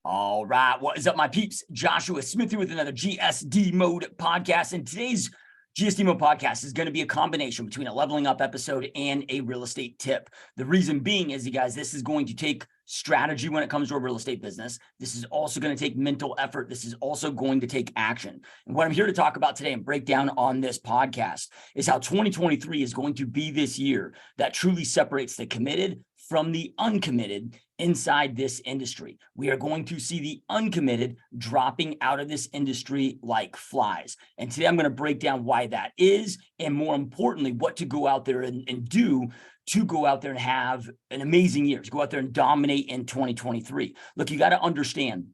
All right. What is up, my peeps? Joshua Smith here with another GSD Mode podcast. And today's GSD Mode podcast is going to be a combination between a leveling up episode and a real estate tip. The reason being is, you guys, this is going to take strategy when it comes to a real estate business. This is also going to take mental effort. This is also going to take action. And what I'm here to talk about today and break down on this podcast is how 2023 is going to be this year that truly separates the committed from the uncommitted inside this industry. We are going to see the uncommitted dropping out of this industry like flies. And today I'm going to break down why that is, and more importantly, what to go out there and do to go out there and have an amazing year, to go out there and dominate in 2023. Look, you got to understand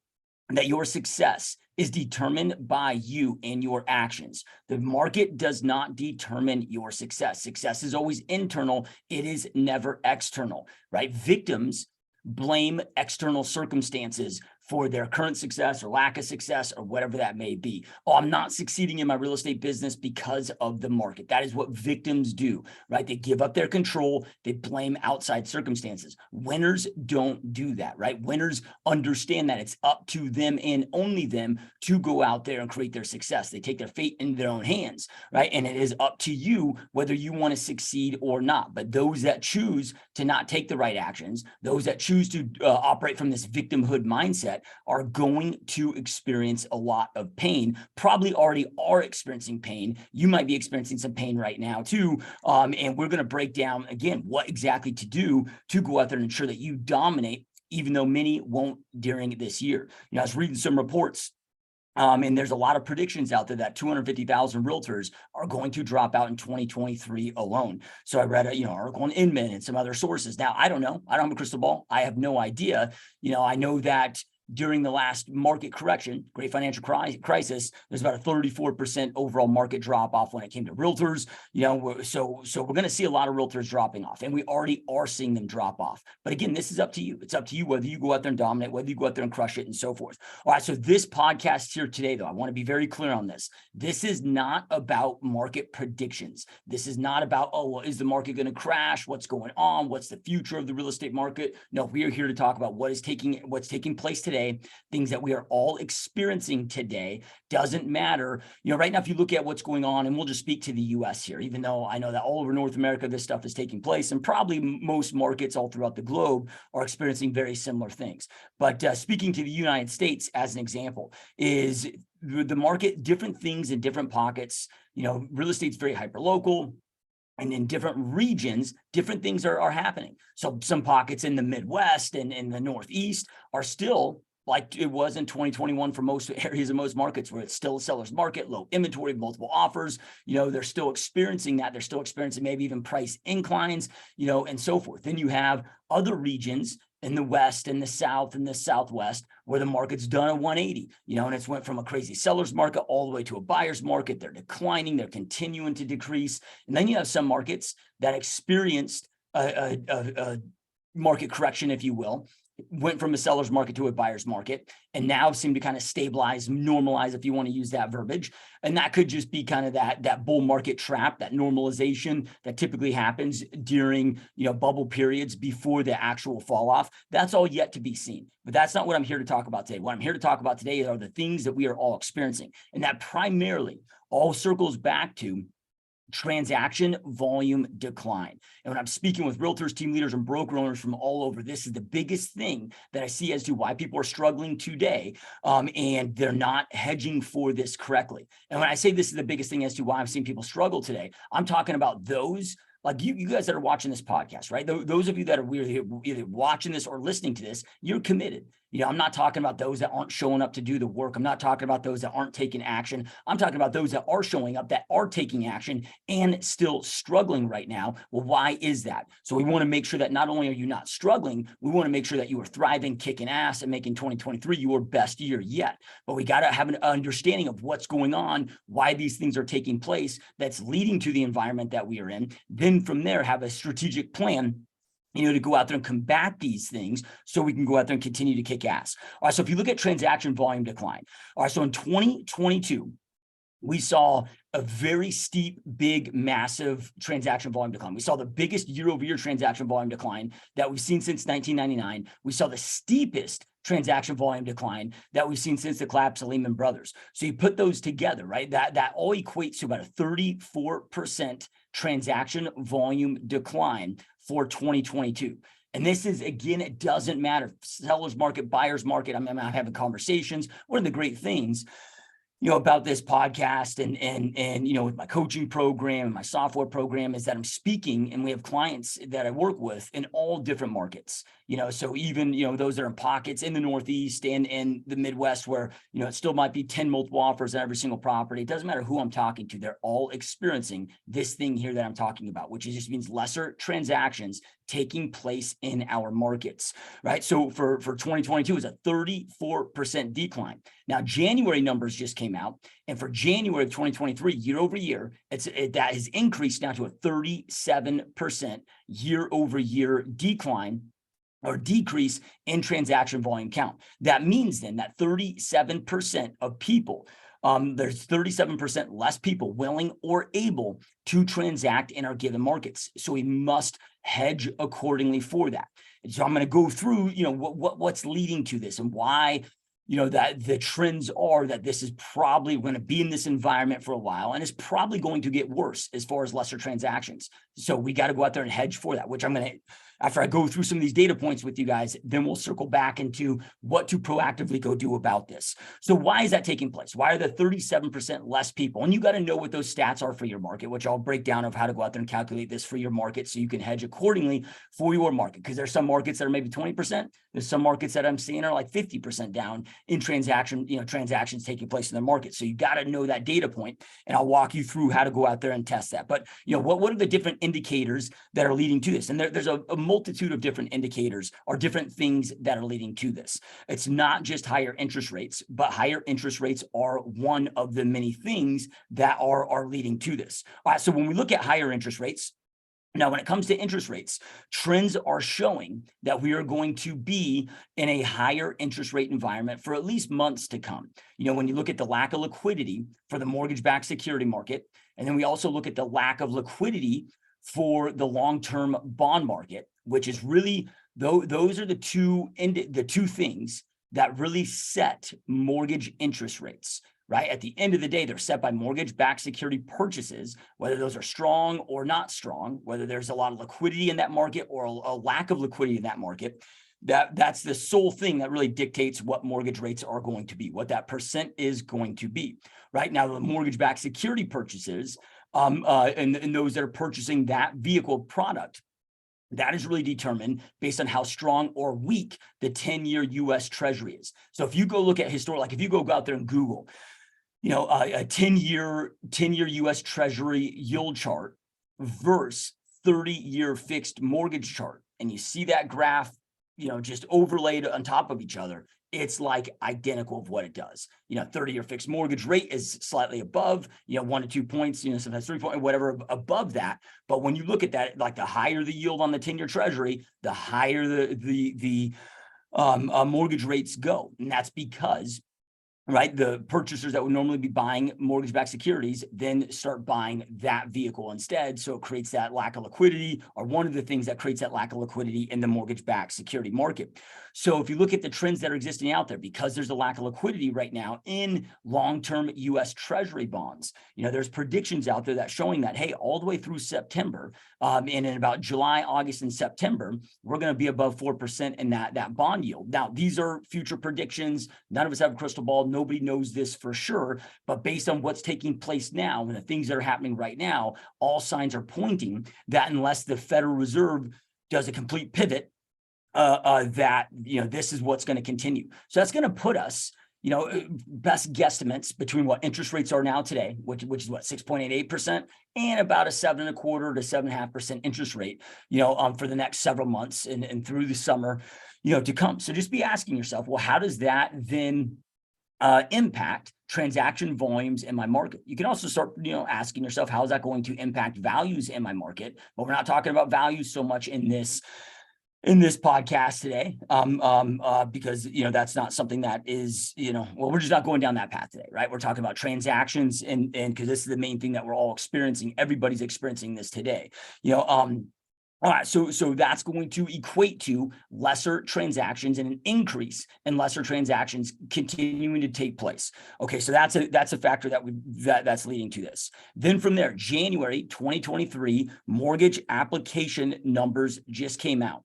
that your success is determined by you and your actions. The market does not determine your success. Success is always internal. It is never external, right? Victims blame external circumstances for their current success or lack of success or whatever that may be. Oh, I'm not succeeding in my real estate business because of the market. That is what victims do, right? They give up their control. They blame outside circumstances. Winners don't do that, right? Winners understand that it's up to them and only them to go out there and create their success. They take their fate in their own hands, right? And it is up to you whether you want to succeed or not. But those that choose to not take the right actions, those that choose to operate from this victimhood mindset, are going to experience a lot of pain, probably already are experiencing pain. You might be experiencing some pain right now too. And we're going to break down again, what exactly to do to go out there and ensure that you dominate, even though many won't during this year. You know, I was reading some reports and there's a lot of predictions out there that 250,000 realtors are going to drop out in 2023 alone. So I read a, article on Inman and some other sources. Now, I don't know. I don't have a crystal ball. I have no idea. I know that during the last market correction, great financial crisis, there's about a 34% overall market drop off when it came to realtors. So we're going to see a lot of realtors dropping off, and we already are seeing them drop off. But again, this is up to you. It's up to you whether you go out there and dominate, whether you go out there and crush it, and so forth. All right. So this podcast here today, though, I want to be very clear on this. This is not about market predictions. This is not about, is the market going to crash? What's going on? What's the future of the real estate market? No, we are here to talk about what's taking place today. Things that we are all experiencing today. Doesn't matter. Right now, if you look at what's going on, and we'll just speak to the US here, even though I know that all over North America, this stuff is taking place, and probably most markets all throughout the globe are experiencing very similar things. But speaking to the United States as an example, is the market, different things in different pockets. Real estate's very hyper-local. And in different regions, different things are happening. So some pockets in the Midwest and in the Northeast are still like it was in 2021 for most areas of most markets, where it's still a seller's market, low inventory, multiple offers. They're still experiencing that. They're still experiencing maybe even price inclines, and so forth. Then you have other regions in the West and the South and the Southwest where the market's done a 180, and it's went from a crazy seller's market all the way to a buyer's market. They're declining, they're continuing to decrease. And then you have some markets that experienced a market correction, if you will, went from a seller's market to a buyer's market, and now seem to kind of stabilize, normalize, if you want to use that verbiage. And that could just be kind of that bull market trap, that normalization that typically happens during, bubble periods before the actual fall off. That's all yet to be seen. But that's not what I'm here to talk about today. What I'm here to talk about today are the things that we are all experiencing. And that primarily all circles back to transaction volume decline. And when I'm speaking with realtors, team leaders, and broker owners from all over, this is the biggest thing that I see as to why people are struggling today, and they're not hedging for this correctly. And when I say this is the biggest thing as to why I'm seeing people struggle today, I'm talking about those like you guys that are watching this podcast, right? Those of you that are either watching this or listening to this, you're committed. I'm not talking about those that aren't showing up to do the work. I'm not talking about those that aren't taking action. I'm talking about those that are showing up, that are taking action and still struggling right now. Well, why is that? So we want to make sure that not only are you not struggling, we want to make sure that you are thriving, kicking ass, and making 2023 your best year yet. But we got to have an understanding of what's going on, why these things are taking place, that's leading to the environment that we are in. Then from there, have a strategic plan to go out there and combat these things so we can go out there and continue to kick ass. All right, so if you look at transaction volume decline, all right, so in 2022, we saw a very steep, big, massive transaction volume decline. We saw the biggest year-over-year transaction volume decline that we've seen since 1999. We saw the steepest transaction volume decline that we've seen since the collapse of Lehman Brothers. So you put those together, right? That all equates to about a 34% transaction volume decline for 2022. And this is, again, it doesn't matter. Seller's market, buyer's market. I'm having conversations. One of the great things, about this podcast and with my coaching program and my software program is that I'm speaking, and we have clients that I work with in all different markets, so even, those that are in pockets in the Northeast and in the Midwest where, it still might be 10 multiple offers on every single property. It doesn't matter who I'm talking to. They're all experiencing this thing here that I'm talking about, which just means lesser transactions taking place in our markets, right? So for 2022 is a 34% decline. Now, January numbers just came out, and for January of 2023, year over year, that has increased now to a 37% year over year decline or decrease in transaction volume count. That means then that 37% of people, there's 37% less people willing or able to transact in our given markets. So we must hedge accordingly for that. And so I'm going to go through, what's leading to this and why, that the trends are that this is probably going to be in this environment for a while, and it's probably going to get worse as far as lesser transactions. So we got to go out there and hedge for that, which I'm going to, after I go through some of these data points with you guys, then we'll circle back into what to proactively go do about this. So why is that taking place? Why are the 37% less people? And you got to know what those stats are for your market, which I'll break down of how to go out there and calculate this for your market so you can hedge accordingly for your market. Because there's some markets that are maybe 20%. There's some markets that I'm seeing are like 50% down in transactions taking place in the market. So you got to know that data point, and I'll walk you through how to go out there and test that. But what are the different indicators that are leading to this? And there's a multitude of different indicators or different things that are leading to this. It's not just higher interest rates, but higher interest rates are one of the many things that are leading to this. All right, so when we look at higher interest rates, now, when it comes to interest rates, trends are showing that we are going to be in a higher interest rate environment for at least months to come. When you look at the lack of liquidity for the mortgage-backed security market, and then we also look at the lack of liquidity for the long-term bond market, which is really, those are the two things that really set mortgage interest rates. Right? At the end of the day, they're set by mortgage-backed security purchases, whether those are strong or not strong, whether there's a lot of liquidity in that market or a lack of liquidity in that market. That's the sole thing that really dictates what mortgage rates are going to be, what that percent is going to be. Right now, the mortgage-backed security purchases and those that are purchasing that vehicle product, that is really determined based on how strong or weak the 10-year U.S. Treasury is. So if you go look at like if you go out there and Google, a 10-year U.S. Treasury yield chart versus 30-year fixed mortgage chart, and you see that graph, just overlaid on top of each other, it's like identical of what it does. 30-year fixed mortgage rate is slightly above, 1 to 2 points, sometimes 3 points, whatever above that. But when you look at that, like the higher the yield on the 10-year Treasury, the higher the mortgage rates go, and that's because, right, the purchasers that would normally be buying mortgage-backed securities then start buying that vehicle instead. So it creates that lack of liquidity, or one of the things that creates that lack of liquidity in the mortgage-backed security market. So if you look at the trends that are existing out there, because there's a lack of liquidity right now in long-term U.S. Treasury bonds, there's predictions out there that showing that, hey, all the way through September, and in about July, August, and September, we're going to be above 4% in that bond yield. Now, these are future predictions. None of us have a crystal ball. Nobody knows this for sure, but based on what's taking place now and the things that are happening right now, all signs are pointing that unless the Federal Reserve does a complete pivot, that this is what's going to continue. So that's going to put us, best guesstimates between what interest rates are now today, which is what, 6.88%, and about a 7.25% to 7.5% interest rate, for the next several months and through the summer, to come. So just be asking yourself, well, how does that then impact transaction volumes in my market? You can also start, asking yourself, how is that going to impact values in my market? But we're not talking about values so much in this podcast today, because, that's not something that is, well, we're just not going down that path today, right? We're talking about transactions and because this is the main thing that we're all experiencing. Everybody's experiencing this today, All right, so that's going to equate to lesser transactions and an increase in lesser transactions continuing to take place. Okay, so that's a factor that's leading to this. Then from there, January 2023 mortgage application numbers just came out.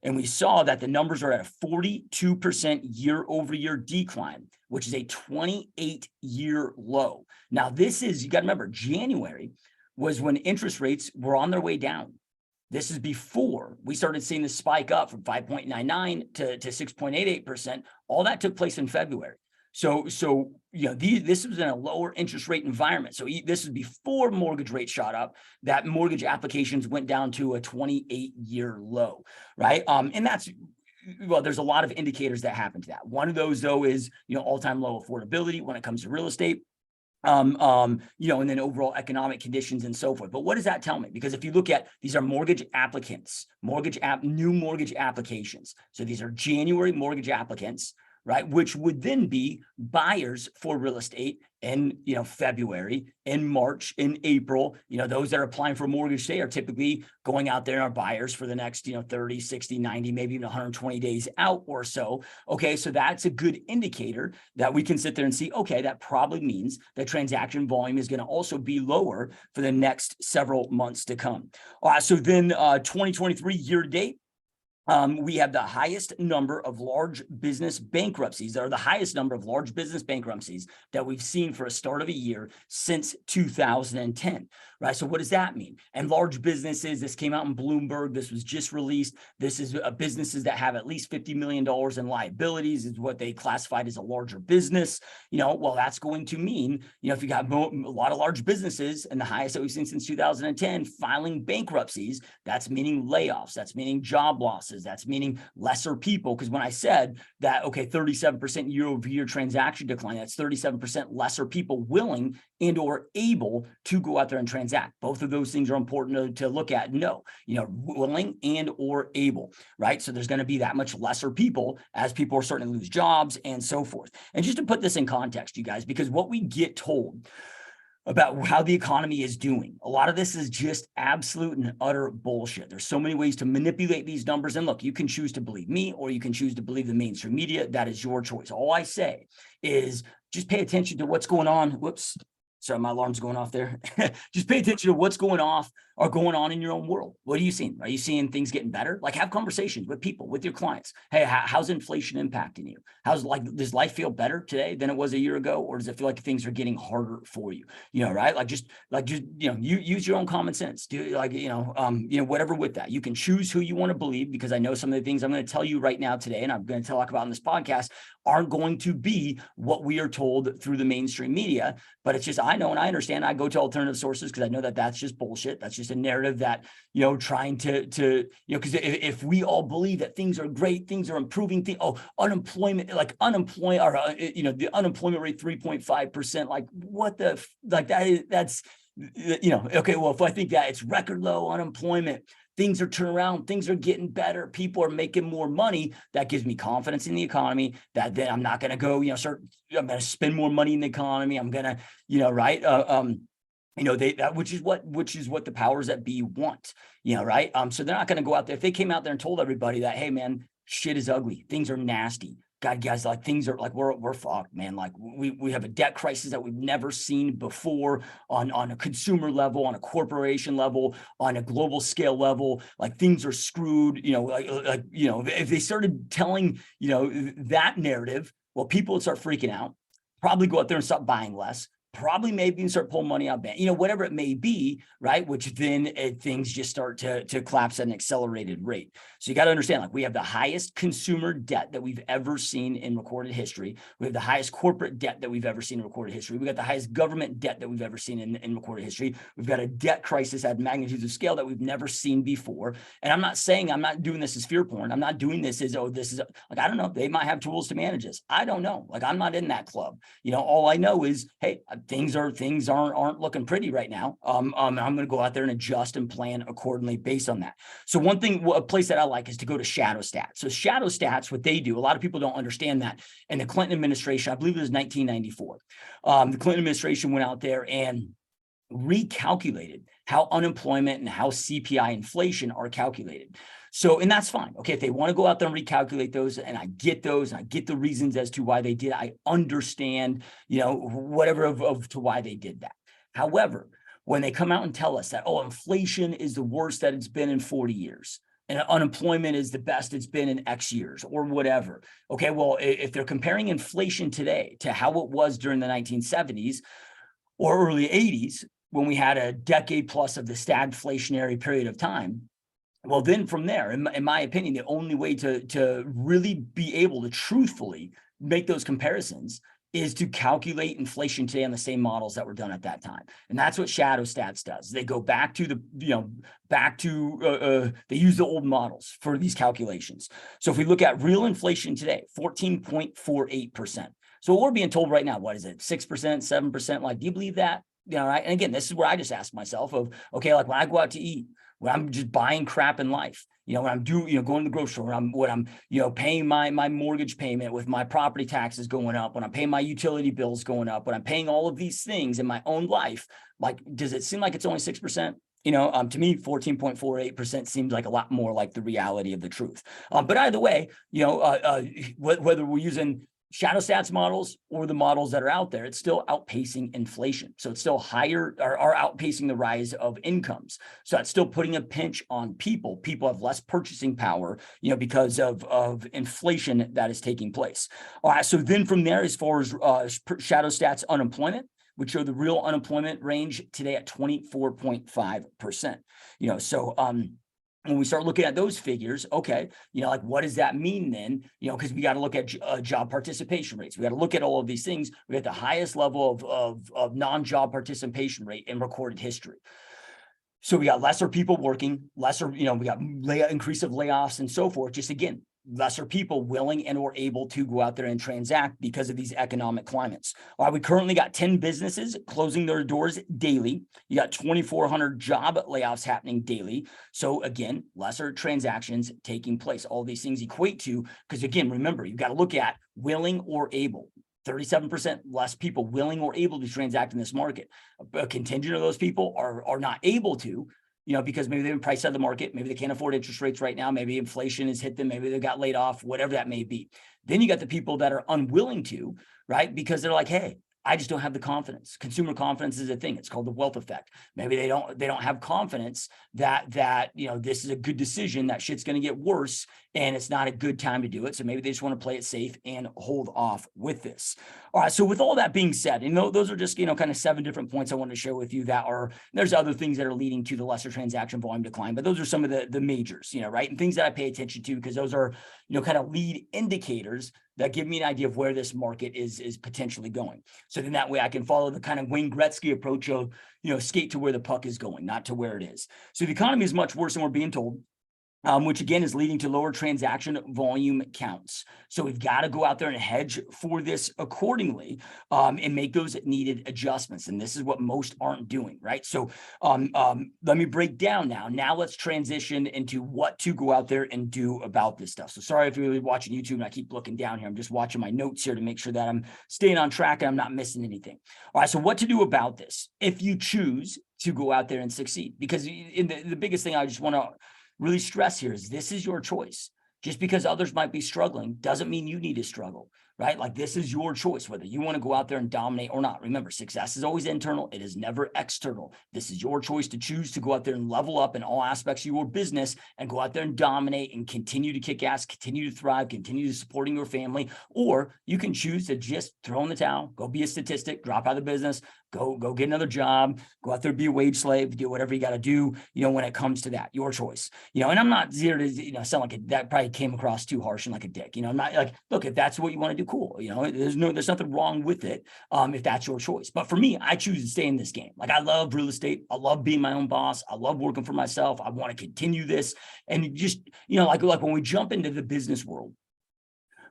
And we saw that the numbers are at a 42% year-over-year decline, which is a 28-year low. Now, this is, you got to remember, January was when interest rates were on their way down. This is before we started seeing the spike up from 5.99 to 6.88%. All that took place in February. So this was in a lower interest rate environment. So this is before mortgage rates shot up, that mortgage applications went down to a 28-year low, right? And that's, well, there's a lot of indicators that happen to that. One of those, though, is, all-time low affordability when it comes to real estate. And then overall economic conditions and so forth. But what does that tell me? Because if you look at, these are mortgage applicants, new mortgage applications. So these are January mortgage applicants, right? Which would then be buyers for real estate in, February, in March, in April. Those that are applying for a mortgage today are typically going out there and are buyers for the next, 30, 60, 90, maybe even 120 days out or so. Okay, so that's a good indicator that we can sit there and see, okay, that probably means that transaction volume is going to also be lower for the next several months to come. So then 2023 year to date, we have the highest number of large business bankruptcies, or the highest number of large business bankruptcies that we've seen for a start of a year since 2010, right? So what does that mean? And large businesses, this came out in Bloomberg, this was just released. This is businesses that have at least $50 million in liabilities is what they classified as a larger business. Well, that's going to mean, if you got a lot of large businesses, and the highest that we've seen since 2010 filing bankruptcies, that's meaning layoffs, that's meaning job losses. That's meaning lesser people. Because when I said that, okay, 37% year-over-year transaction decline, that's 37% lesser people willing and or able to go out there and transact. Both of those things are important to look at. No, willing and or able, right? So there's going to be that much lesser people as people are starting to lose jobs and so forth. And just to put this in context, you guys, because what we get told about how the economy is doing, a lot of this is just absolute and utter bullshit. There's so many ways to manipulate these numbers. And look, you can choose to believe me, or you can choose to believe the mainstream media. That is your choice. All I say is just pay attention to what's going on. Whoops. Sorry, my alarm's going off there. Just pay attention to what's going on in your own world. What are you seeing? Are you seeing things getting better? Like, have conversations with people, with your clients. Hey, how's inflation impacting you? Does life feel better today than it was a year ago? Or does it feel like things are getting harder for you? Right? Just you use your own common sense. Do whatever with that. You can choose who you want to believe, because I know some of the things I'm going to tell you right now today, and I'm going to talk about in this podcast, aren't going to be what we are told through the mainstream media. But it's just, I know and I understand. I go to alternative sources because I know that that's just bullshit. That's just a narrative that, trying to because if we all believe that things are great, things are improving, unemployment, the unemployment rate 3.5%, like what the, like that is, that's, okay, well, if I think that it's record low unemployment, things are turning around, things are getting better, people are making more money, that gives me confidence in the economy, that then I'm not going to go, I'm going to spend more money in the economy. I'm going to, right. Which is what the powers that be want, right. So they're not going to go out there. If they came out there and told everybody that, hey man, shit is ugly, things are nasty, God, guys, like things are like, we're fucked, man. Like we have a debt crisis that we've never seen before on a consumer level, on a corporation level, on a global scale level. Like things are screwed, if they started telling, that narrative, well, people would start freaking out, probably go out there and stop buying less, probably maybe start pulling money out, whatever it may be, right? Which then things just start to collapse at an accelerated rate. So you got to understand, like we have the highest consumer debt that we've ever seen in recorded history. We have the highest corporate debt that we've ever seen in recorded history. We've got the highest government debt that we've ever seen in recorded history. We've got a debt crisis at magnitudes of scale that we've never seen before. And I'm not saying, I'm not doing this as fear porn. I'm not doing this as, this is like, I don't know, they might have tools to manage this. I don't know. Like I'm not in that club. All I know is, hey, things aren't looking pretty right now. I'm going to go out there and adjust and plan accordingly based on that. So one thing, a place that I like is to go to Shadow Stats. So Shadow Stats, what they do, a lot of people don't understand that. In the Clinton administration, I believe it was 1994, the Clinton administration went out there and recalculated how unemployment and how CPI inflation are calculated. So, and that's fine. Okay, if they want to go out there and recalculate those, and I get those, and I get the reasons as to why they did, I understand, whatever of to why they did that. However, when they come out and tell us that, oh, inflation is the worst that it's been in 40 years, and unemployment is the best it's been in X years or whatever. Okay, well, if they're comparing inflation today to how it was during the 1970s or early 80s, when we had a decade plus of the stagflationary period of time, well, then from there, in my opinion, the only way to really be able to truthfully make those comparisons is to calculate inflation today on the same models that were done at that time. And that's what Shadow Stats does. They go back to they use the old models for these calculations. So if we look at real inflation today, 14.48%. So what we're being told right now, what is it, 6%, 7%? Like, do you believe that? Right? And again, this is where I just ask myself of, okay, like when I go out to eat, when I'm just buying crap in life, when I'm going to the grocery store, when I'm paying my mortgage payment with my property taxes going up, when I'm paying my utility bills going up, when I'm paying all of these things in my own life, like, does it seem like it's only 6%? To me, 14.48% seems like a lot more like the reality of the truth. But either way, whether we're using Shadow Stats models or the models that are out there, it's still outpacing inflation. So it's still higher or are outpacing the rise of incomes. So that's still putting a pinch on people. People have less purchasing power, because of inflation that is taking place. All right. So then from there, as far as Shadow Stats unemployment, which show the real unemployment range today at 24.5%. When we start looking at those figures, okay, like what does that mean then? Because we got to look at job participation rates. We got to look at all of these things. We got the highest level of non-job participation rate in recorded history. So we got lesser people working, lesser, we got increase of layoffs and so forth. Just again, lesser people willing and or able to go out there and transact because of these economic climates. All right, we currently got 10 businesses closing their doors daily. You got 2,400 job layoffs happening daily. So again, lesser transactions taking place. All these things equate to, because again, remember, you've got to look at willing or able. 37% less people willing or able to transact in this market. A contingent of those people are not able to, because maybe they've been priced out of the market. Maybe they can't afford interest rates right now. Maybe inflation has hit them. Maybe they got laid off, whatever that may be. Then you got the people that are unwilling to, right? Because they're like, hey, I just don't have the confidence. Consumer confidence is a thing. It's called the wealth effect. Maybe they don't have confidence that this is a good decision, that shit's going to get worse and it's not a good time to do it. So maybe they just want to play it safe and hold off with this. All right. So with all that being said, those are just, kind of 7 different points I wanted to share with you there's other things that are leading to the lesser transaction volume decline, but those are some of the majors, right? And things that I pay attention to, because those are, kind of lead indicators that give me an idea of where this market is potentially going. So then that way I can follow the kind of Wayne Gretzky approach of, skate to where the puck is going, not to where it is. So the economy is much worse than we're being told. Which again is leading to lower transaction volume counts. So we've got to go out there and hedge for this accordingly, and make those needed adjustments. And this is what most aren't doing, right? So let me break down now. Now let's transition into what to go out there and do about this stuff. So sorry if you're really watching YouTube and I keep looking down here. I'm just watching my notes here to make sure that I'm staying on track and I'm not missing anything. All right, so what to do about this if you choose to go out there and succeed? Because in the biggest thing I just want to really stress here is this is your choice. Just because others might be struggling doesn't mean you need to struggle, right? Like, this is your choice, whether you want to go out there and dominate or not. Remember, success is always internal. It is never external. This is your choice to choose to go out there and level up in all aspects of your business and go out there and dominate and continue to kick ass, continue to thrive, continue to supporting your family. Or you can choose to just throw in the towel, go be a statistic, drop out of the business, go get another job, go out there, be a wage slave, do whatever you got to do, when it comes to that, your choice, and I'm not here to, sound like that probably came across too harsh and like a dick, I'm not like, look, if that's what you want to do, cool. There's nothing wrong with it. If that's your choice. But for me, I choose to stay in this game. Like, I love real estate. I love being my own boss. I love working for myself. I want to continue this. And just, like when we jump into the business world,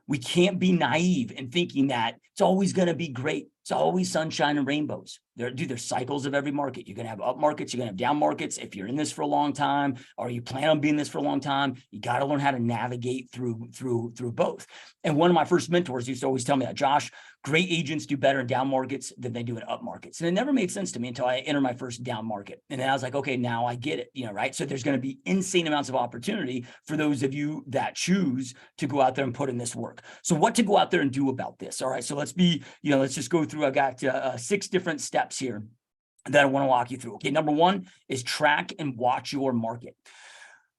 we can't be naive in thinking that it's always going to be great. It's always sunshine and rainbows. There's cycles of every market. You're going to have up markets, you're going to have down markets. If you're in this for a long time, or you plan on being this for a long time, you got to learn how to navigate through both. And one of my first mentors used to always tell me that, Josh, great agents do better in down markets than they do in up markets. And it never made sense to me until I entered my first down market. And then I was like, okay, now I get it, right? So there's going to be insane amounts of opportunity for those of you that choose to go out there and put in this work. So what to go out there and do about this? All right, so let's just go through. I got 6 different steps here that I want to walk you through. Okay, number 1 is track and watch your market.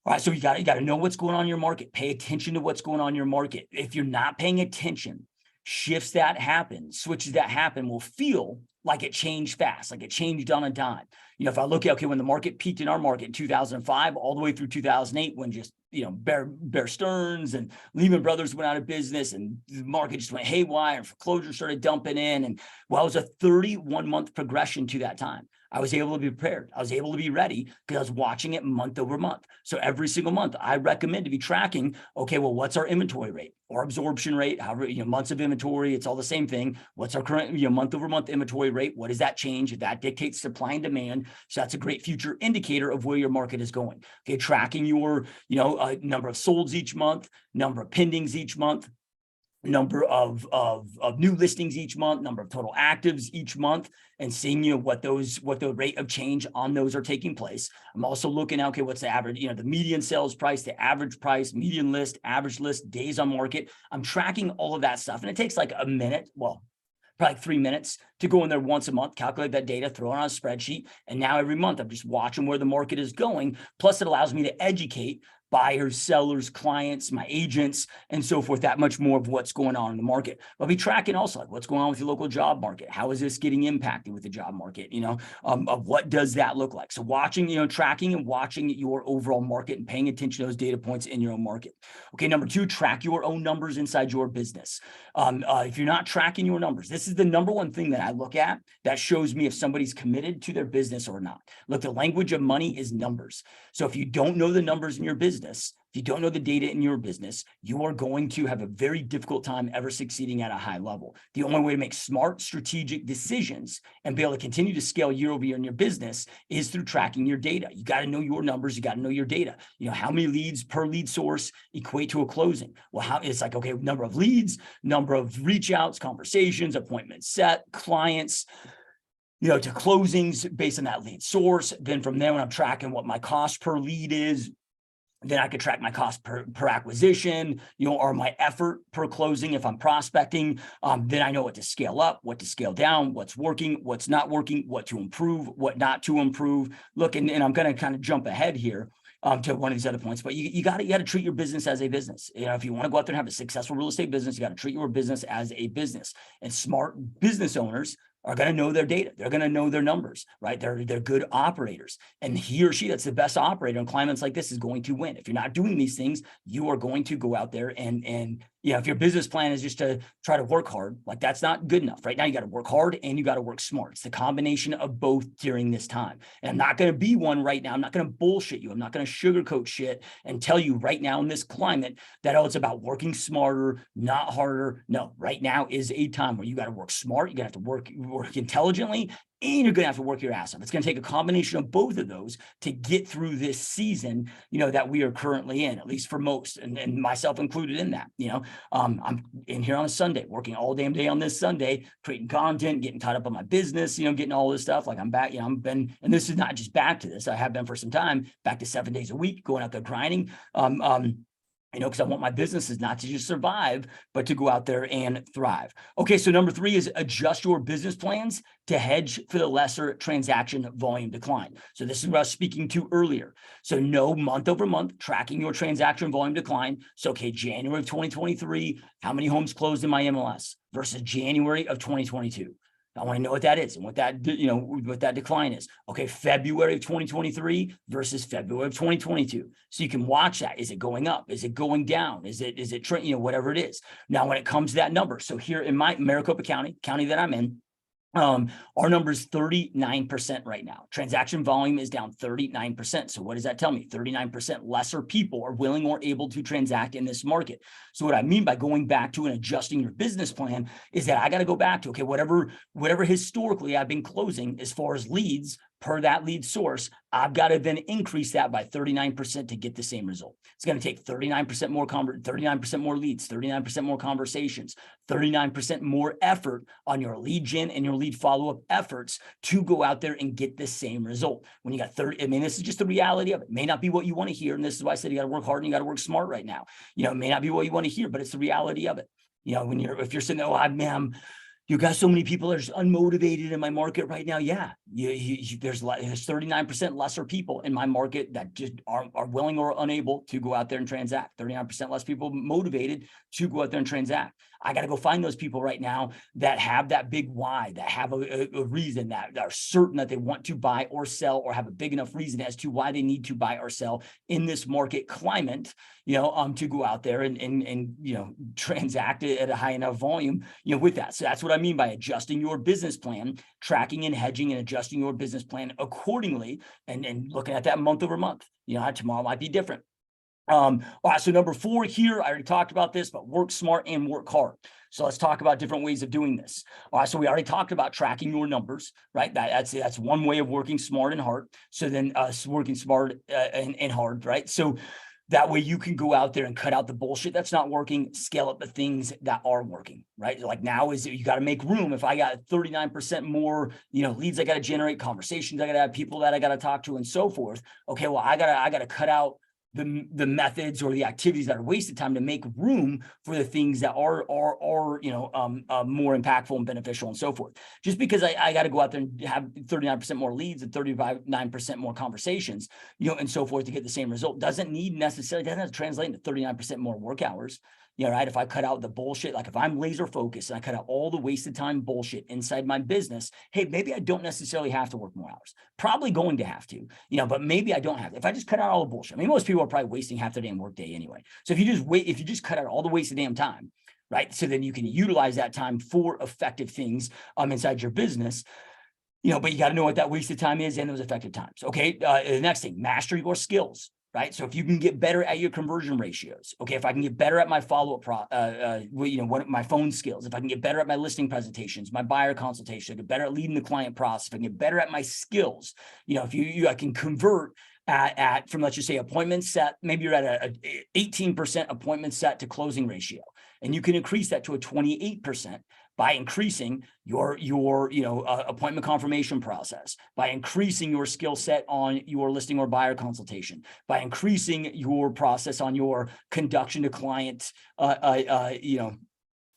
All right, so you got to know what's going on in your market. Pay attention to what's going on in your market. If you're not paying attention, shifts that happen, switches that happen will feel like it changed fast, like it changed on a dime. If I look at, okay, when the market peaked in our market in 2005, all the way through 2008, when just, Bear Stearns and Lehman Brothers went out of business and the market just went haywire and foreclosures started dumping in. And well, it was a 31-month progression to that time. I was able to be prepared. I was able to be ready because I was watching it month over month. So every single month, I recommend to be tracking, okay, well, what's our inventory rate or absorption rate? However, months of inventory, it's all the same thing. What's our current, month over month inventory rate? What does that change? That dictates supply and demand. So that's a great future indicator of where your market is going. Okay, tracking your, number of solds each month, number of pendings each month, number of new listings each month, number of total actives each month, and seeing what the rate of change on those are taking place. I'm also looking at, okay, what's the average, the median sales price, the average price, median list, average list, days on market. I'm tracking all of that stuff, and it takes like a minute, well, probably 3 minutes to go in there once a month, calculate that data, throw it on a spreadsheet. And now every month I'm just watching where the market is going. Plus it allows me to educate buyers, sellers, clients, my agents, and so forth, that much more of what's going on in the market. I'll be tracking also like what's going on with your local job market. How is this getting impacted with the job market? Of what does that look like? So watching, tracking and watching your overall market and paying attention to those data points in your own market. Okay, number 2, track your own numbers inside your business. If you're not tracking your numbers, this is the number 1 thing that I look at that shows me if somebody's committed to their business or not. Look, the language of money is numbers. So if you don't know the numbers in your business, if you don't know the data in your business, you are going to have a very difficult time ever succeeding at a high level. The only way to make smart, strategic decisions and be able to continue to scale year over year in your business is through tracking your data. You got to know your numbers. You got to know your data. How many leads per lead source equate to a closing? Well, it's like, okay, number of leads, number of reach outs, conversations, appointments set, clients, to closings based on that lead source. Then from there, when I'm tracking what my cost per lead is, then I could track my cost per acquisition, or my effort per closing if I'm prospecting. Then I know what to scale up, what to scale down, what's working, what's not working, what to improve, what not to improve. Look, and I'm going to kind of jump ahead here to one of these other points, but you got to treat your business as a business. If you want to go out there and have a successful real estate business, you got to treat your business as a business. And smart business owners are going to know their data. They're going to know their numbers, right? They're good operators. And he or she that's the best operator in climates like this is going to win. If you're not doing these things, you are going to go out there and if your business plan is just to try to work hard, like that's not good enough. Right now, you got to work hard and you got to work smart. It's the combination of both during this time. And I'm not going to be one right now. I'm not going to bullshit you. I'm not going to sugarcoat shit and tell you right now in this climate that, oh, it's about working smarter, not harder. No, right now is a time where you got to work smart. You're going to have to work intelligently, and you're going to have to work your ass off. It's going to take a combination of both of those to get through this season, that we are currently in, at least for most, and myself included in that. I'm in here on a Sunday, working all damn day on this Sunday, creating content, getting caught up on my business, getting all this stuff. Like I'm back, and this is not just back to this. I have been for some time, back to 7 days a week, going out there grinding. Because I want my businesses not to just survive, but to go out there and thrive. Okay, so number 3 is adjust your business plans to hedge for the lesser transaction volume decline. So this is what I was speaking to earlier. So no month over month, tracking your transaction volume decline. So, okay, January of 2023, how many homes closed in my MLS versus January of 2022? I want to know what that is and what that, what that decline is. Okay, February of 2023 versus February of 2022. So you can watch that. Is it going up? Is it going down? Is it whatever it is. Now, when it comes to that number, so here in my Maricopa County that I'm in, Our number is 39% right now. Transaction volume is down 39%. So what does that tell me? 39% lesser people are willing or able to transact in this market. So what I mean by going back to and adjusting your business plan is that I got to go back to, okay, whatever historically I've been closing as far as leads per that lead source, I've got to then increase that by 39% to get the same result. It's going to take 39% more 39% more leads, 39% more conversations, 39% more effort on your lead gen and your lead follow-up efforts to go out there and get the same result. When you got 30, I mean, this is just the reality of it. It may not be what you want to hear. And this is why I said you got to work hard and you got to work smart right now. It may not be what you want to hear, but it's the reality of it. If you're saying, oh, man, you got so many people that are just unmotivated in my market right now. Yeah, there's 39% lesser people in my market that just are willing or unable to go out there and transact. 39% less people motivated to go out there and transact. I got to go find those people right now that have that big why, that have a reason, that are certain that they want to buy or sell, or have a big enough reason as to why they need to buy or sell in this market climate, to go out there and transact at a high enough volume, with that. So that's what I mean by adjusting your business plan, tracking and hedging and adjusting your business plan accordingly, and looking at that month over month. Tomorrow might be different. All right, so number 4 here, I already talked about this, but work smart and work hard. So let's talk about different ways of doing this. All right, so we already talked about tracking your numbers, right? That's one way of working smart and hard. So then working smart and hard, right? So that way you can go out there and cut out the bullshit that's not working, scale up the things that are working, right? Like now is you got to make room. If I got 39% more, leads I got to generate, conversations I got to have, people that I got to talk to, and so forth. Okay, well, I got to cut out the methods or the activities that are wasted time to make room for the things that are more impactful and beneficial, and so forth. Just because I got to go out there and have 39% more leads and 39% more conversations, and so forth to get the same result doesn't have to translate into 39% more work hours. Right? If I cut out the bullshit, like if I'm laser focused and I cut out all the wasted time bullshit inside my business, hey, maybe I don't necessarily have to work more hours. Probably going to have to, but maybe I don't have to. If I just cut out all the bullshit, I mean, most people are probably wasting half their damn workday anyway. So if you just cut out all the wasted damn time, right? So then you can utilize that time for effective things inside your business. But you got to know what that wasted time is and those effective times. Okay. The next thing, master your skills. Right. So if you can get better at your conversion ratios, okay, if I can get better at my follow-up, my phone skills, if I can get better at my listing presentations, my buyer consultation, I get better at leading the client process, if I can get better at my skills, I can convert from, let's just say, appointment set, maybe you're at a 18% appointment set to closing ratio, and you can increase that to a 28%. By increasing your appointment confirmation process, by increasing your skill set on your listing or buyer consultation, by increasing your process on your conduction to client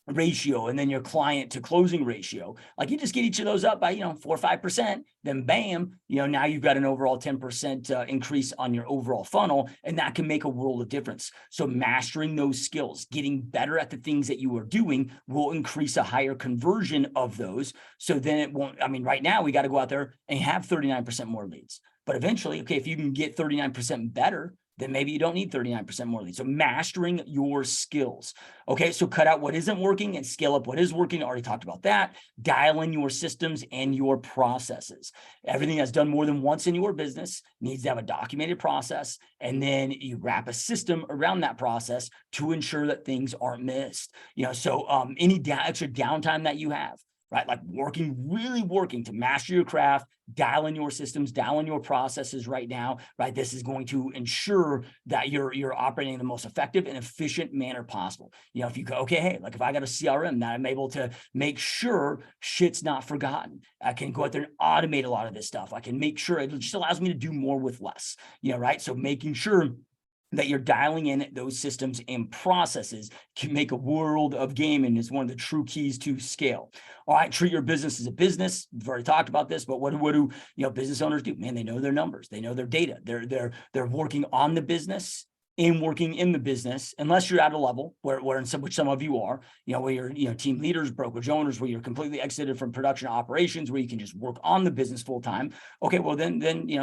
ratio, and then your client to closing ratio. Like you just get each of those up by 4 or 5%, then bam, now you've got an overall 10% increase on your overall funnel, and that can make a world of difference. So mastering those skills, getting better at the things that you are doing, will increase a higher conversion of those. So then it won't, right now we got to go out there and have 39% more leads, but eventually, okay, if you can get 39% better, then maybe you don't need 39% more leads. So mastering your skills. Okay, so cut out what isn't working and scale up what is working. I already talked about that. Dial in your systems and your processes. Everything that's done more than once in your business needs to have a documented process, and then you wrap a system around that process to ensure that things aren't missed. So any extra downtime that you have, right? Like really working to master your craft, dial in your systems, dial in your processes right now, right? This is going to ensure that you're operating in the most effective and efficient manner possible. If you go, okay, hey, like if I got a CRM that I'm able to make sure shit's not forgotten, I can go out there and automate a lot of this stuff. I can make sure it just allows me to do more with less, right? So making sure that you're dialing in those systems and processes can make a world of game, and is one of the true keys to scale. All right, treat your business as a business. We've already talked about this, but what do business owners do? Man, they know their numbers, they know their data. They're working on the business and working in the business, unless you're at a level which some of you are, where you're team leaders, brokerage owners, where you're completely exited from production operations, where you can just work on the business full time. Okay, well then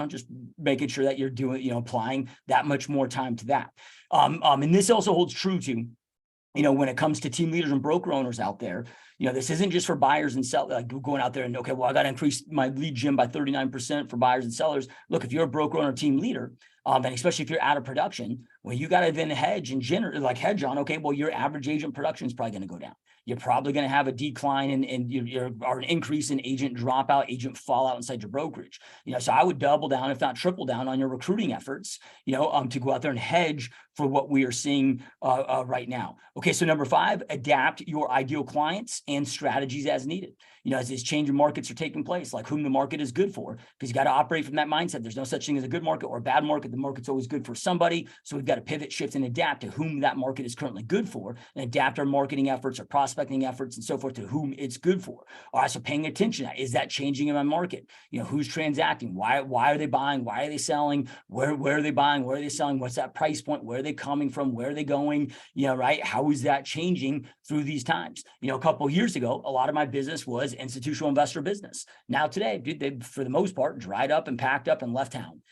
just making sure that you're doing, applying that much more time to that. And this also holds true to, when it comes to team leaders and broker owners out there. This isn't just for buyers and sellers, like going out there and, okay, well, I got to increase my lead gen by 39% for buyers and sellers. Look, if you're a broker owner, team leader, and especially if you're out of production, well, you got to then hedge on, okay, well, your average agent production is probably going to go down. You're probably going to have a decline or an increase in agent dropout, agent fallout inside your brokerage. So I would double down, if not triple down, on your recruiting efforts, to go out there and hedge for what we are seeing right now. Okay, so number 5, adapt your ideal clients and strategies as needed. As these changing markets are taking place, like whom the market is good for, because you got to operate from that mindset. There's no such thing as a good market or a bad market. The market's always good for somebody. So we've got to pivot, shift, and adapt to whom that market is currently good for, and adapt our marketing efforts, our prospecting efforts, and so forth to whom it's good for. All right, so paying attention to, is that changing in my market? Who's transacting? Why are they buying? Why are they selling? Where are they buying? Where are they selling? What's that price point? Where are they coming from? Where are they going? Right? How is that changing through these times? A couple of years ago, a lot of my business was institutional investor business. Now today, dude, they, for the most part, dried up and packed up and left town.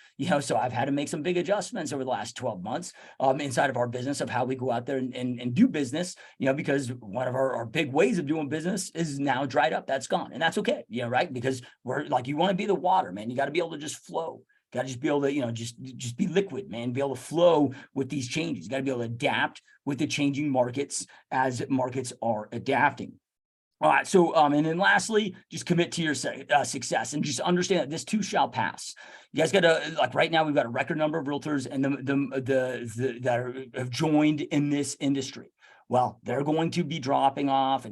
So I've had to make some big adjustments over the last 12 months inside of our business of how we go out there and do business, because one of our big ways of doing business is now dried up. That's gone. And that's okay, right? Because we're like, you want to be the water, man. You got to be able to just flow. Got to just be able to, just be liquid, man, be able to flow with these changes. You got to be able to adapt with the changing markets as markets are adapting. All right. So, and then lastly, just commit to your success and just understand that this too shall pass. You guys got to, like right now, we've got a record number of realtors and that have joined in this industry. Well, they're going to be dropping off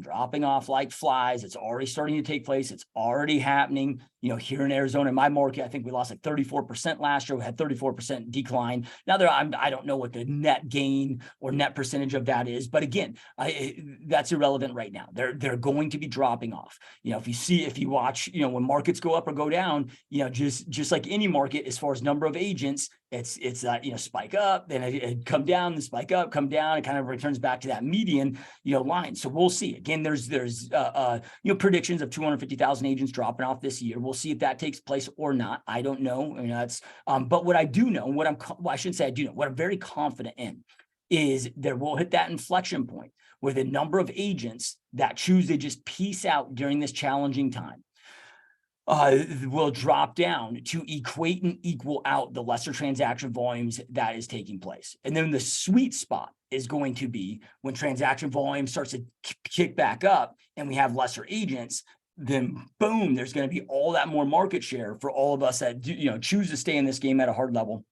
like flies. It's already starting to take place. It's already happening. Here in Arizona, in my market, I think we lost like 34% last year. We had 34% decline. Now I don't know what the net gain or net percentage of that is, but again, that's irrelevant right now. They're going to be dropping off. If you watch, when markets go up or go down, just like any market, as far as number of agents, it's spike up, then it come down, the spike up, come down, it kind of returns back to that median, line. So we'll see. Again, there's predictions of 250,000 agents dropping off this year. We'll see if that takes place or not. I don't know. That's but what I do know, I shouldn't say I do know, what I'm very confident in is there will hit that inflection point where the number of agents that choose to just peace out during this challenging time will drop down to equate and equal out the lesser transaction volumes that is taking place. And then the sweet spot is going to be when transaction volume starts to kick back up and we have lesser agents, then boom, there's going to be all that more market share for all of us that do, choose to stay in this game at a hard level,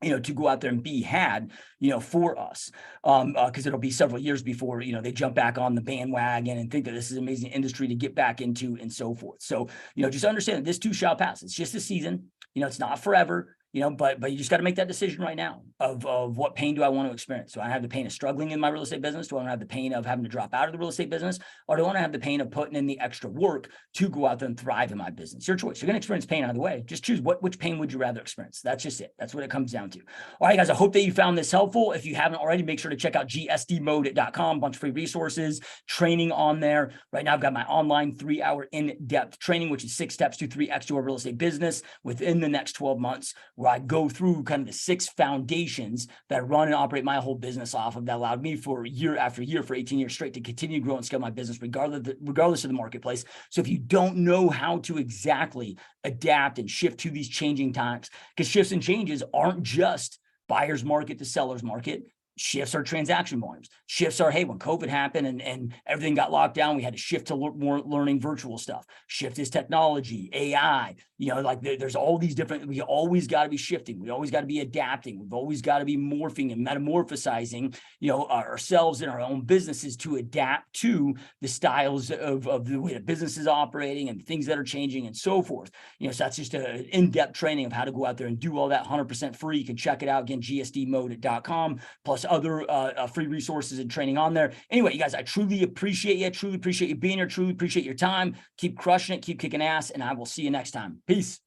to go out there and be had, for us, because it'll be several years before, they jump back on the bandwagon and think that this is an amazing industry to get back into and so forth. So, just understand that this too shall pass. It's just a season, it's not forever. But you just got to make that decision right now of what pain do I want to experience? Do I have the pain of struggling in my real estate business? Do I want to have the pain of having to drop out of the real estate business? Or do I want to have the pain of putting in the extra work to go out there and thrive in my business? Your choice. You're going to experience pain either way. Just choose which pain would you rather experience? That's just it. That's what it comes down to. All right, guys, I hope that you found this helpful. If you haven't already, make sure to check out gsdmode.com. Bunch of free resources, training on there. Right now, I've got my online 3-hour in-depth training, which is 6 steps to 3x your real estate business within the next 12 months, where I go through kind of the 6 foundations that I run and operate my whole business off of that allowed me for year after year for 18 years straight to continue to grow and scale my business regardless of the marketplace. So if you don't know how to exactly adapt and shift to these changing times, because shifts and changes aren't just buyer's market to seller's market. Shifts our transaction volumes. Shifts are, hey, when COVID happened and everything got locked down, we had to shift to more learning virtual stuff. Shift is technology, AI, there's all these different, we always got to be shifting. We always got to be adapting. We've always got to be morphing and metamorphosizing, ourselves and our own businesses to adapt to the styles of the way the business is operating and things that are changing and so forth. So that's just an in-depth training of how to go out there and do all that 100% free. You can check it out again, gsdmode.com, plus other free resources and training on there. Anyway, you guys, I truly appreciate you. Truly appreciate you being here. Truly appreciate your time. Keep crushing it. Keep kicking ass. And I will see you next time. Peace.